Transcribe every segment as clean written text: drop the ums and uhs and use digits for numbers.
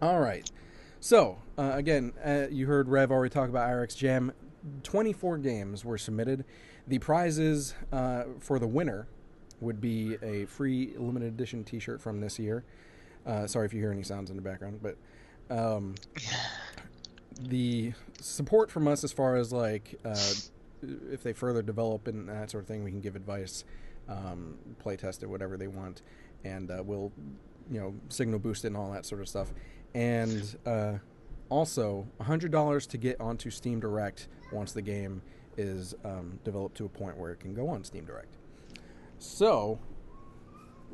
All right. So, again, you heard Rev already talk about IRXJam. 24 games were submitted. The prizes for the winner would be a free limited edition T-shirt from this year. Sorry if you hear any sounds in the background, but the support from us as far as like if they further develop and that sort of thing, we can give advice, play test it, whatever they want, and we'll signal boost it and all that sort of stuff. And also $100 to get onto Steam Direct once the game is developed to a point where it can go on Steam Direct. So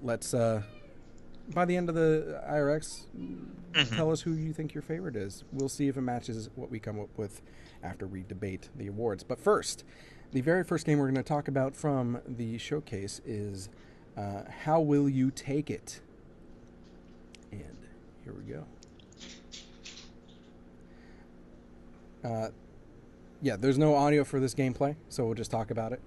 let's by the end of the IRX, tell us who you think your favorite is. We'll see if it matches what we come up with after we debate the awards. But first, the very first game we're going to talk about from the showcase is How Will You Take It? And here we go. Yeah, there's no audio for this gameplay, so we'll just talk about it.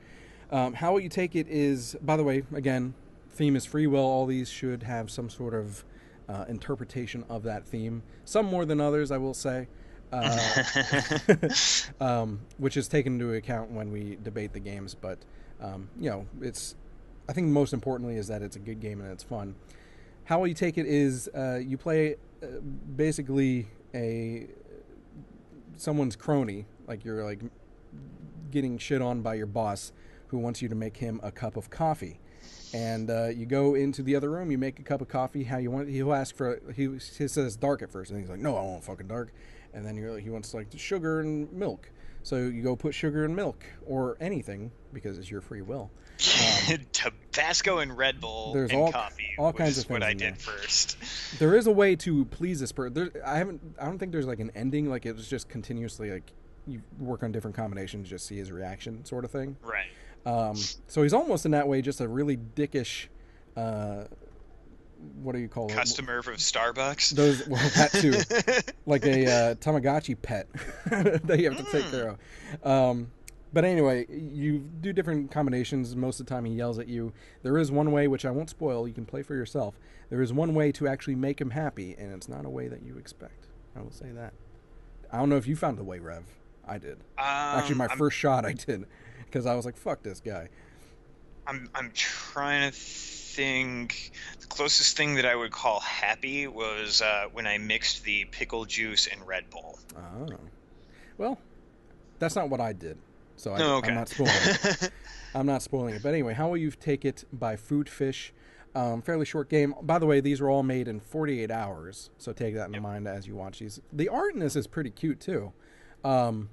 How Will You Take It is, by the way, again, theme is free will. All these should have some sort of interpretation of that theme. Some more than others, I will say, which is taken into account when we debate the games. But, it's, I think most importantly is that it's a good game and it's fun. How Will You Take It is you play basically someone's crony, like you're like getting shit on by your boss who wants you to make him a cup of coffee. And you go into the other room, you make a cup of coffee how you want. He'll ask for, he says dark at first, and he's like, no, I want fucking dark. And then he wants like sugar and milk. So you go put sugar and milk or anything because it's your free will. Tabasco and Red Bull there's and all, coffee all was kinds of things what I in there. did first. There is a way to please this person. I don't think there's like an ending. Like it was just continuously like you work on different combinations, just see his reaction sort of thing. Right. So he's almost in that way just a really dickish, what do you call it? Customer from Starbucks. That too, like a Tamagotchi pet that you have to take care of. But anyway, you do different combinations. Most of the time he yells at you. There is one way, which I won't spoil, you can play for yourself. There is one way to actually make him happy, and it's not a way that you expect. I will say that. I don't know if you found the way, Rev. I did. Actually, my first shot I did, because I was like, fuck this guy. I'm trying to think. The closest thing that I would call happy was when I mixed the pickle juice and Red Bull. Oh. Well, that's not what I did. So okay. I'm not spoiling it. I'm not spoiling it. But anyway, How Will You Take It by Food Fish. Fairly short game. By the way, these were all made in 48 hours. So take that in mind as you watch these. The art in this is pretty cute, too. I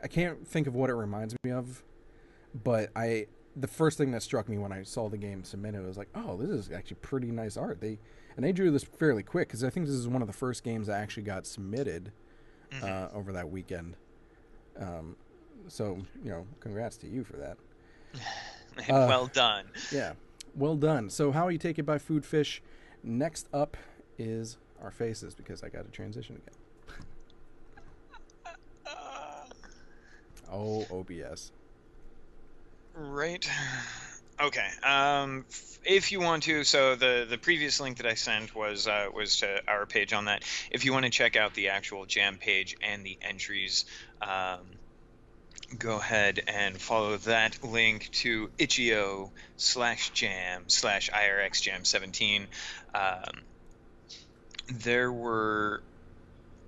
can't think of what it reminds me of. But the first thing that struck me when I saw the game submitted was like, oh, this is actually pretty nice art. They drew this fairly quick because I think this is one of the first games that actually got submitted over that weekend. So, congrats to you for that. Well done. Yeah, well done. So How You Take It by Food Fish. Next up is our faces because I got to transition again. Oh, OBS. Right. Okay. If you want to, so the previous link that I sent was to our page on that. If you want to check out the actual jam page and the entries, go ahead and follow that link to itch.io/jam/IRXJam17. There were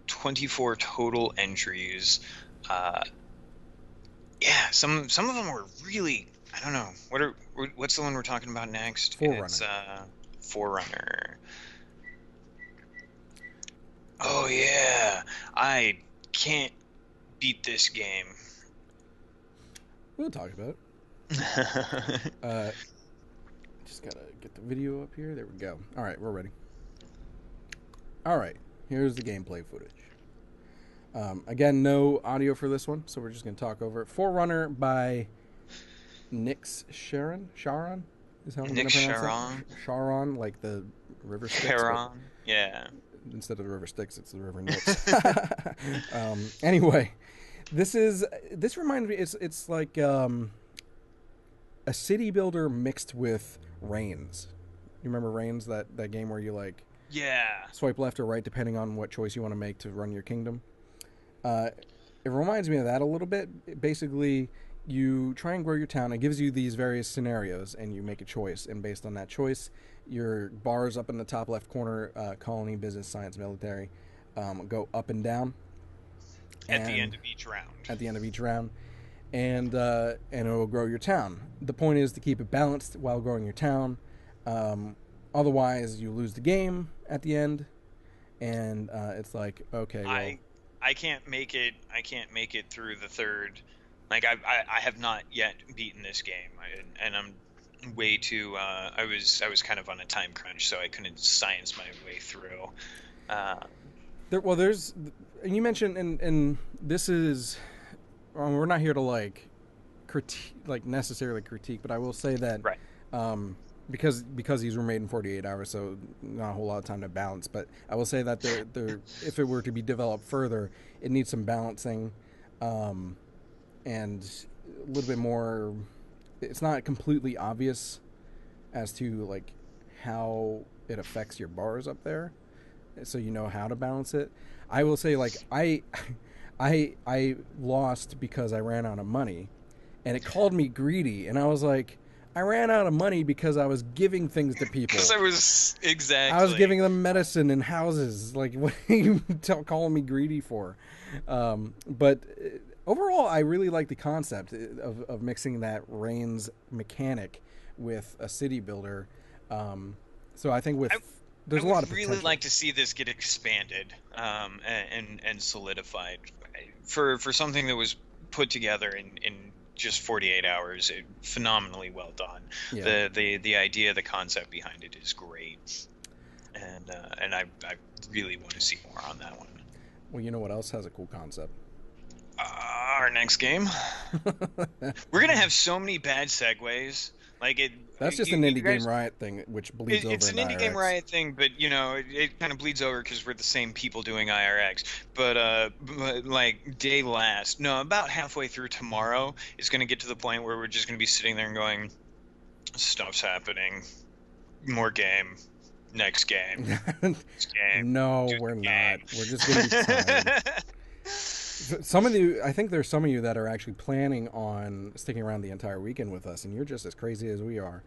24 total entries. Yeah, some of them were really, I don't know. What's the one we're talking about next? Forerunner. It's Forerunner. Oh yeah, I can't beat this game. We'll talk about it. Just gotta get the video up here. There we go. All right, we're ready. All right, here's the gameplay footage. Again, no audio for this one, so we're just gonna talk over it. Forerunner by Sharon is how I'm Nick gonna pronounce Sharon. it. Sharon, like the river Styx. Sharon. Yeah. Instead of the river Styx, it's the river Nix. Anyway, this reminds me. It's like a city builder mixed with Reigns. You remember Reigns, that game where you like Yeah. Swipe left or right depending on what choice you want to make to run your kingdom. Uh, it reminds me of that a little bit. Basically, you try and grow your town. It gives you these various scenarios, and you make a choice. And based on that choice, your bars up in the top left corner, colony, business, science, military, go up and down. At the end And of each round. at the end of each round, and it will grow your town. The point is to keep it balanced while growing your town. Otherwise, you lose the game at the end, and it's like, okay, well, I can't make it. I can't make it through the third. Like I have not yet beaten this game, and I'm way too. I was kind of on a time crunch, so I couldn't science my way through. there's, and you mentioned, and this is, we're not here to like critique, like necessarily critique, but I will say that, Right. Because these were made in 48 hours, so not a whole lot of time to balance. But I will say that if it were to be developed further, it needs some balancing, and a little bit more. It's not completely obvious as to like how it affects your bars up there, so you know how to balance it. I will say, like, I lost because I ran out of money, and it called me greedy, and I was like, I ran out of money because I was giving things to people. Because I was exactly. I was giving them medicine and houses. Like, what are you calling me greedy for? But overall, I really like the concept of mixing that Reigns mechanic with a city builder. So I think there's a lot of potential. I would really like to see this get expanded and solidified for something that was put together in just 48 hours. Phenomenally well done. Yeah. The idea, the concept behind it is great, and I really want to see more on that one. Well, you know what else has a cool concept? Our next game. We're gonna have so many bad segues. That's just an Indie Game Riot thing, which bleeds over. It's an Indie Game Riot thing, but it kind of bleeds over because we're the same people doing IRX. But like day last, no, about halfway through tomorrow, it's going to get to the point where we're just going to be sitting there and going, stuff's happening, more game, next game, next game. No, we're not. We're just going to be tired. Some of you, I think there's some of you that are actually planning on sticking around the entire weekend with us, and you're just as crazy as we are,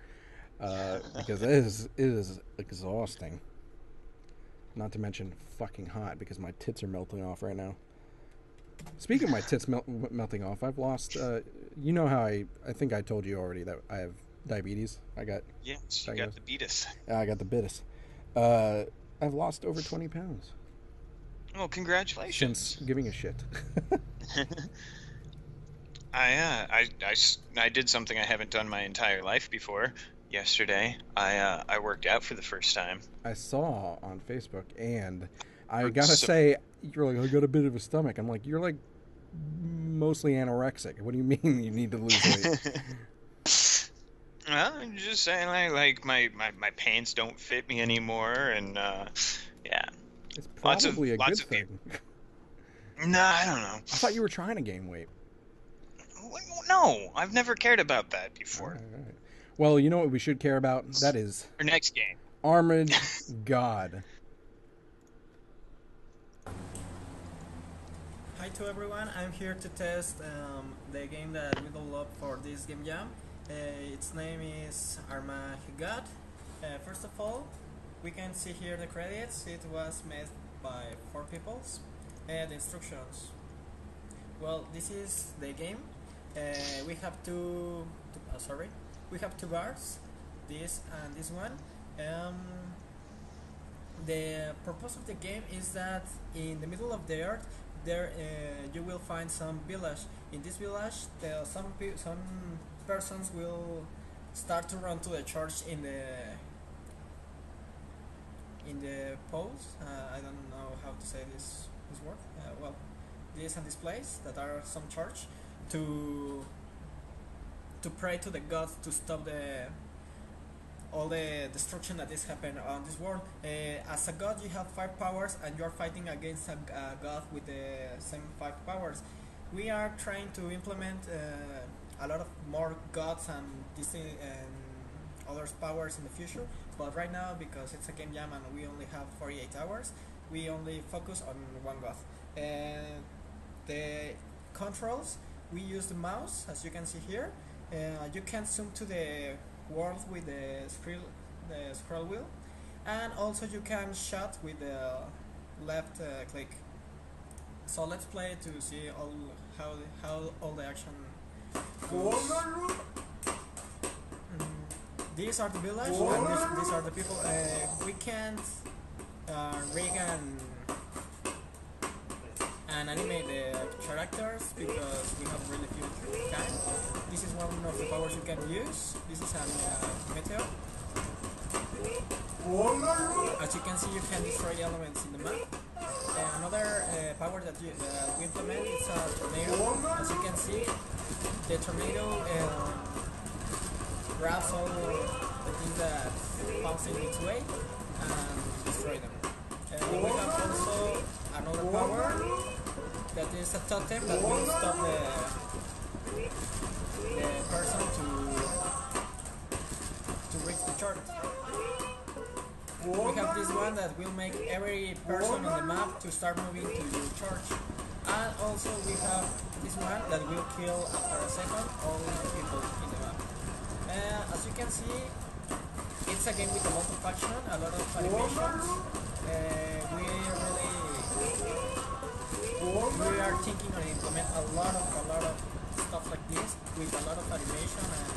because it is exhausting. Not to mention fucking hot, because my tits are melting off right now. Speaking of my tits melting off, I've lost. You know how I think I told you already that I have diabetes. I got. Yes, you got the beatus. I got the bitus. I've lost over 20 pounds. Oh, congratulations! Since giving a shit. I did something I haven't done my entire life before. Yesterday, I worked out for the first time. I saw on Facebook, and I gotta say, you're like, I got a bit of a stomach. I'm like, you're like mostly anorexic. What do you mean you need to lose weight? Well, I'm just saying, like my pants don't fit me anymore, and yeah. It's probably a good thing. No, I don't know. I thought you were trying to gain weight. No, I've never cared about that before. All right. Well, you know what we should care about? That is our next game. ArmageGOD. Hi to everyone. I'm here to test the game that we developed for this game jam. Its name is ArmageGOD. First of all, we can see here the credits. It was made by 4 people. And the instructions. Well, this is the game. We have we have 2 bars, this and this one. The purpose of the game is that in the middle of the earth, there you will find some village. In this village, some persons will start to run to the church in the poles. I don't know how to say this word. Well, this and this place that are some church to pray to the gods to stop all the destruction that is happening on this world. As a god, you have 5 powers, and you are fighting against a god with the same 5 powers. We are trying to implement a lot of more gods and others powers in the future, but right now, because it's a game jam and we only have 48 hours, we only focus on one god. And the controls, we use the mouse, as you can see here. You can zoom to the world with the scroll wheel, and also you can shot with the left click. So let's play to see how all the action goes. These are the village, and these are the people. We can't rig and animate the characters because we have really few time. This is one of the powers you can use. This is a meteor. As you can see, you can destroy elements in the map. Another power that we implement is a tornado. As you can see, the tornado grabs all the things that pops in its way and destroy them. We have also another power that is a totem that will stop the person to reach the chart. We have this one that will make every person on the map to start moving to your charge. And also we have this one that will kill after a second all the people in the map. As you can see, it's a game with a lot of action, a lot of animations. We are thinking to implement a lot of stuff like this with a lot of animation and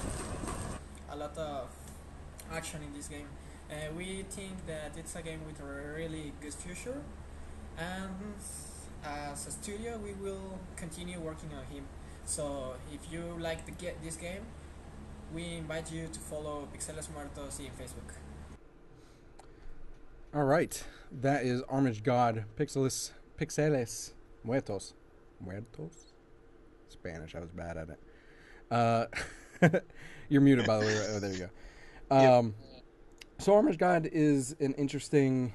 a lot of action in this game. We think that it's a game with a really good future, and as a studio we will continue working on him. So if you like this game, we invite you to follow Pixeles Muertos in Facebook. All right, that is ArmageGOD, Pixeles Muertos. Spanish, I was bad at it. You're muted, by the way. Oh, there you go. Yep. So ArmageGOD is an interesting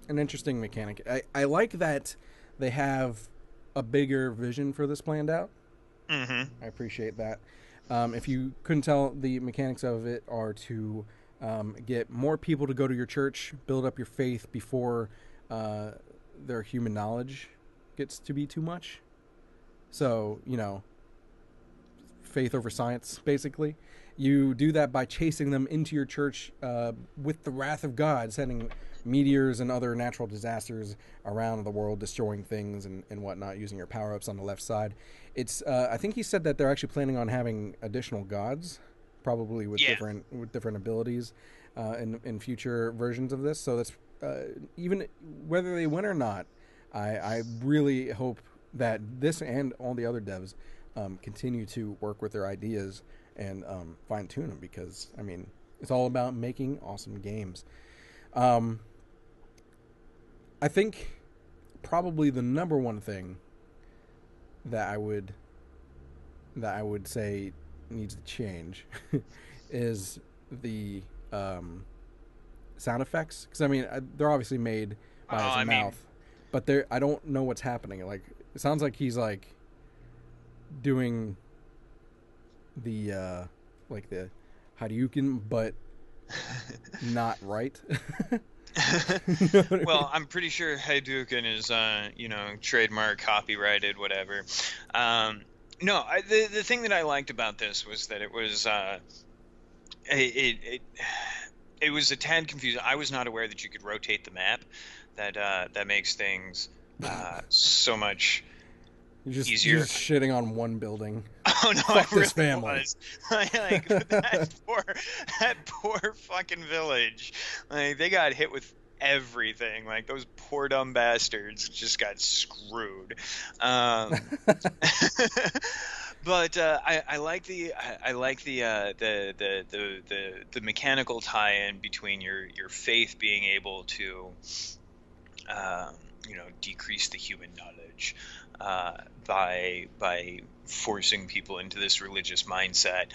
mechanic. I like that they have a bigger vision for this planned out. Mm-hmm. I appreciate that. If you couldn't tell, the mechanics of it are to get more people to go to your church, build up your faith before their human knowledge gets to be too much. So, faith over science, basically. You do that by chasing them into your church with the wrath of God, sending meteors and other natural disasters around the world, destroying things and whatnot, using your power-ups on the left side. It's I think he said that they're actually planning on having additional gods, probably with different abilities in future versions of this. So that's even whether they win or not, I really hope that this and all the other devs continue to work with their ideas and fine-tune them, because it's all about making awesome games. I think probably the number one thing that I would say needs to change is the sound effects, because they're obviously made by his mouth, but I don't know what's happening. Like, it sounds like he's like doing the the Hadouken, but not right. Well, I'm pretty sure Hadouken is trademark, copyrighted, whatever. No, the thing that I liked about this was that it was it was a tad confusing. I was not aware that you could rotate the map. That makes things so much easier. You're just shitting on one building. Oh no, Fuck I really this family. was. Like that poor fucking village. Like, they got hit with everything. Like, those poor dumb bastards just got screwed. But I like the mechanical tie-in between your faith being able to decrease the human knowledge by forcing people into this religious mindset.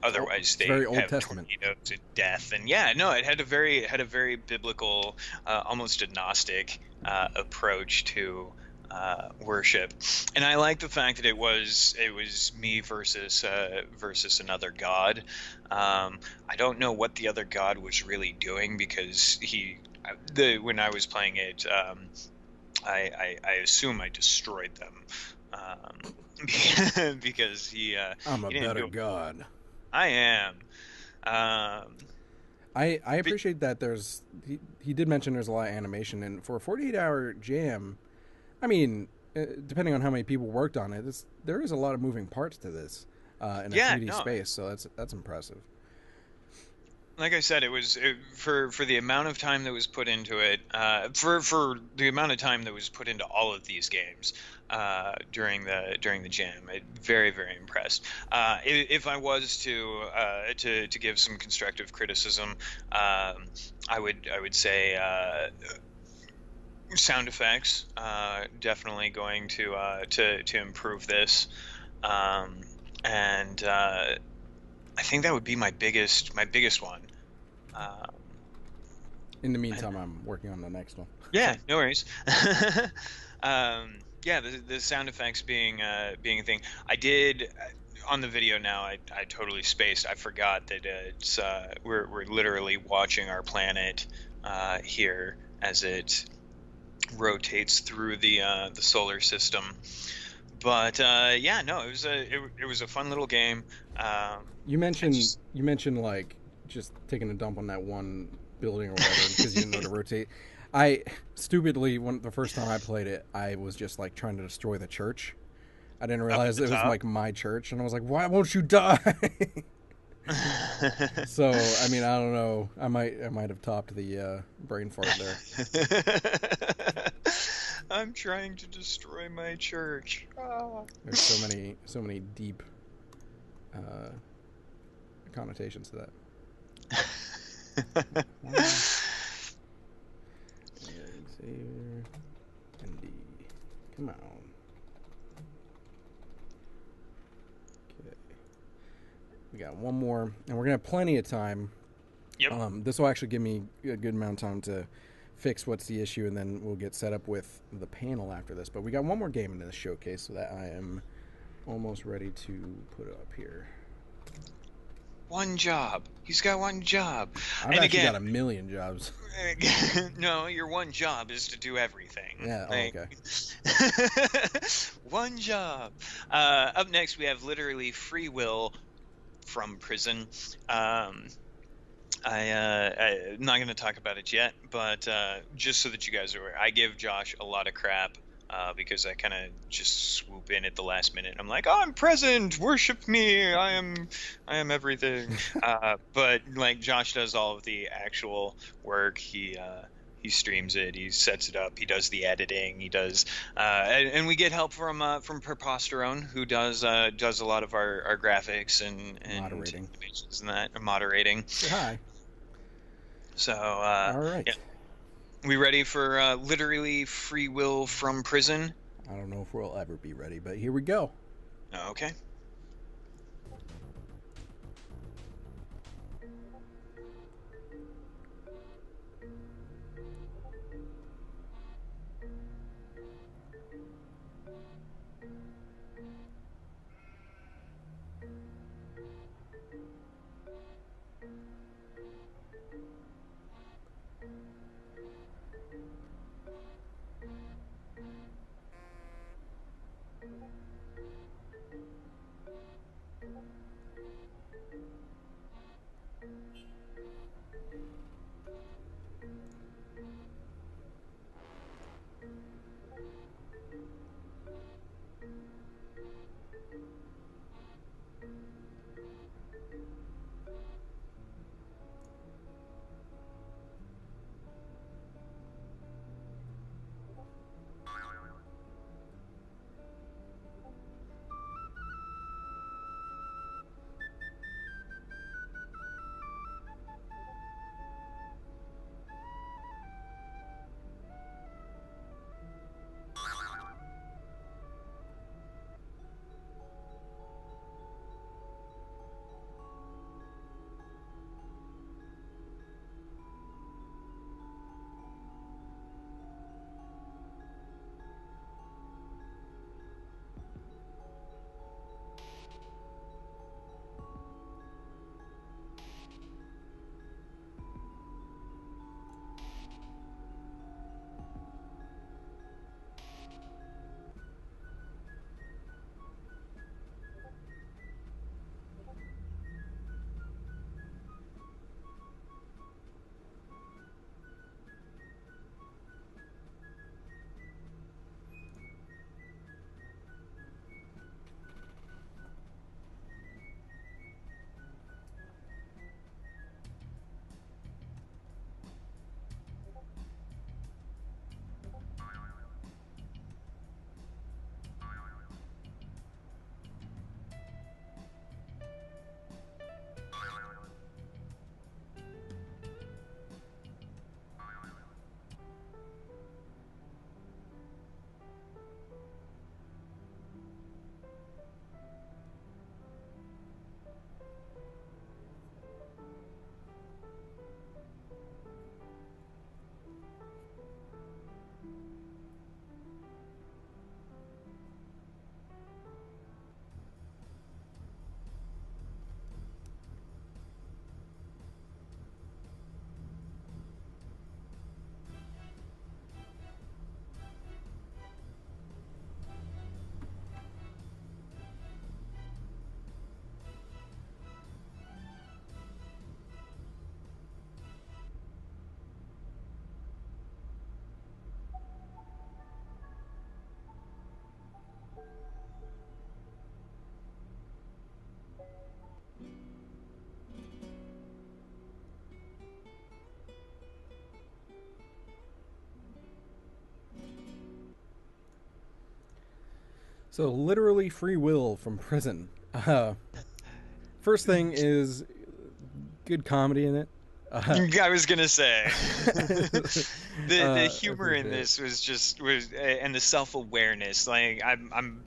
Otherwise, they very Old have Testament. tornadoes and death, and it had a very biblical, almost a Gnostic approach to worship, and I like the fact that it was me versus another god. I don't know what the other god was really doing, because when I was playing it, I assume I destroyed them, because I'm a he didn't better do it. god. I am. I appreciate that he did mention there's a lot of animation, and for a 48-hour jam, I mean, depending on how many people worked on it, there is a lot of moving parts to this in a 3D space, so that's impressive. Like I said, for the amount of time that was put into it, for the amount of time that was put into all of these games during the jam. Very, very impressed. If I was to give some constructive criticism, I would say sound effects, definitely going to improve this, and I think that would be my biggest one. In the meantime, I'm working on the next one. Yeah, no worries. Yeah, the sound effects being a thing. I did on the video now. I totally spaced. I forgot that it's we're literally watching our planet here as it rotates through the solar system. But yeah, no, it was a fun little game. You mentioned like just taking a dump on that one building or whatever because you didn't know to rotate. I stupidly, the first time I played it, I was just like trying to destroy the church. I didn't realize it was like my church, and I was like, "Why won't you die?" So I mean, I don't know. I might have topped the brain fart there. I'm trying to destroy my church. Oh. There's so many deep connotations to that. Indie, come on. Okay, we got one more, and we're gonna have plenty of time. Yep. This will actually give me a good amount of time to fix what's the issue, and then we'll get set up with the panel after this. But we got one more game in this showcase, so that I am almost ready to put it up here. One job. He's got one job. I've actually got a million jobs. No, your one job is to do everything. Yeah, okay. One job. Up next, we have literally Free Will from Prison. I'm not going to talk about it yet, but just so that you guys are aware, I give Josh a lot of crap because I kind of just swoop in at the last minute. I'm like, oh, I'm present, worship me, I am everything. But like Josh does all of the actual work. He streams it, he sets it up, he does the editing, he does, and we get help from Preposterone, who does a lot of our graphics and moderating animations and that, moderating. Say hi. So, all right. Yeah. We ready for literally Free Will from Prison? I don't know if we'll ever be ready, but here we go. Okay. So literally free will from prison. First thing is good comedy in it. I was gonna say the humor in appreciate this was and the self-awareness. Like I'm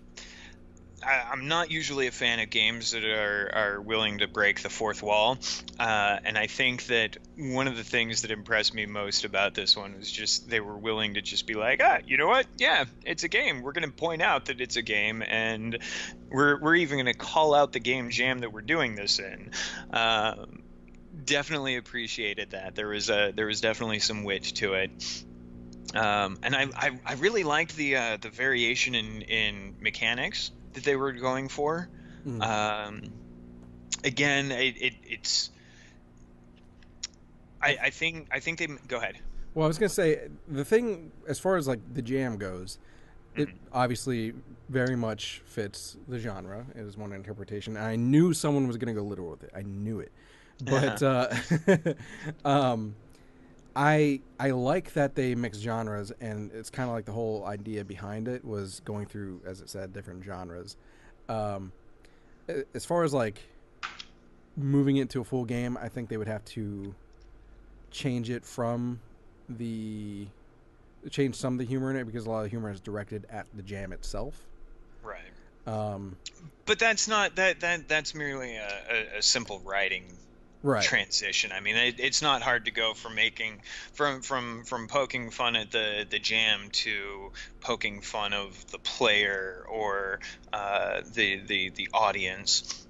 not usually a fan of games that are willing to break the fourth wall, and I think that one of the things that impressed me most about this one was just they were willing to just be like, you know what? Yeah, it's a game. We're going to point out that it's a game, and we're even going to call out the game jam that we're doing this in. Definitely appreciated that. There was definitely some wit to it. And I really liked the variation in mechanics that they were going for. Again, it's I think they go ahead. Well, I was gonna say the thing as far as like the jam goes, it obviously very much fits the genre. It is one interpretation. And I knew someone was gonna go literal with it. I knew it, but I like that they mix genres, and it's kind of like the whole idea behind it was going through, as it said, different genres. As far as like moving it to a full game, I think they would have to change some of the humor in it, because a lot of the humor is directed at the jam itself. Right. But that's not that's merely a simple writing. Right. Transition. I mean, it's not hard to go from making from poking fun at the jam to poking fun of the player or the audience.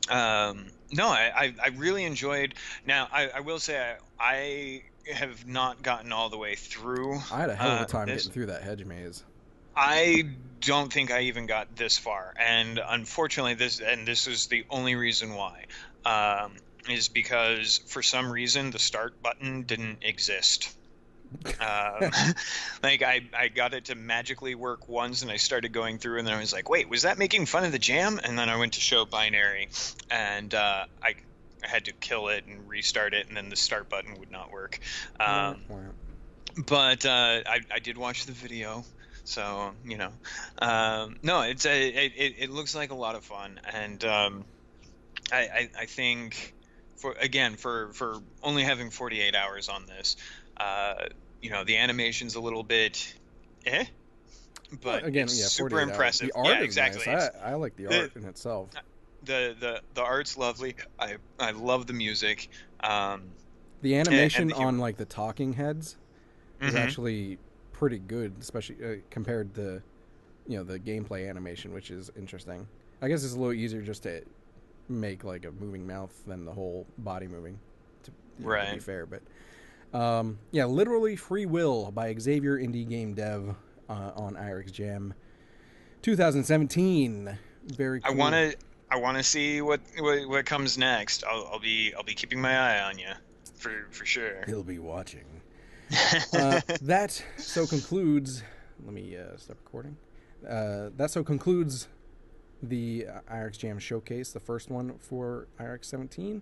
No, I really enjoyed. Now, I will say I have not gotten all the way through. I had a hell of a time getting through that hedge maze. I don't think I even got this far, and unfortunately, this is the only reason why. Is because for some reason the start button didn't exist. Like I got it to magically work once, and I started going through, and then I was like, wait, was that making fun of the jam? And then I went to show binary, and I had to kill it and restart it, and then the start button would not work. But I did watch the video, so you know, no, it looks like a lot of fun, and I think. For only having 48 hours on this, the animation's a little bit, but again, it's super impressive. The art is exactly. Nice. I like the art in itself. The art's lovely. I love the music. The animation on like the talking heads is actually pretty good, especially compared to the gameplay animation, which is interesting. I guess it's a little easier just to make like a moving mouth than the whole body moving, to be fair. But literally free will by Xavier Indie Game Dev on IRXJam 2017. Very cool. I want to see what comes next. I'll be keeping my eye on you for sure. He'll be watching. That so concludes. Let me stop recording. That so concludes the IRXJam Showcase, the first one for IRX 17.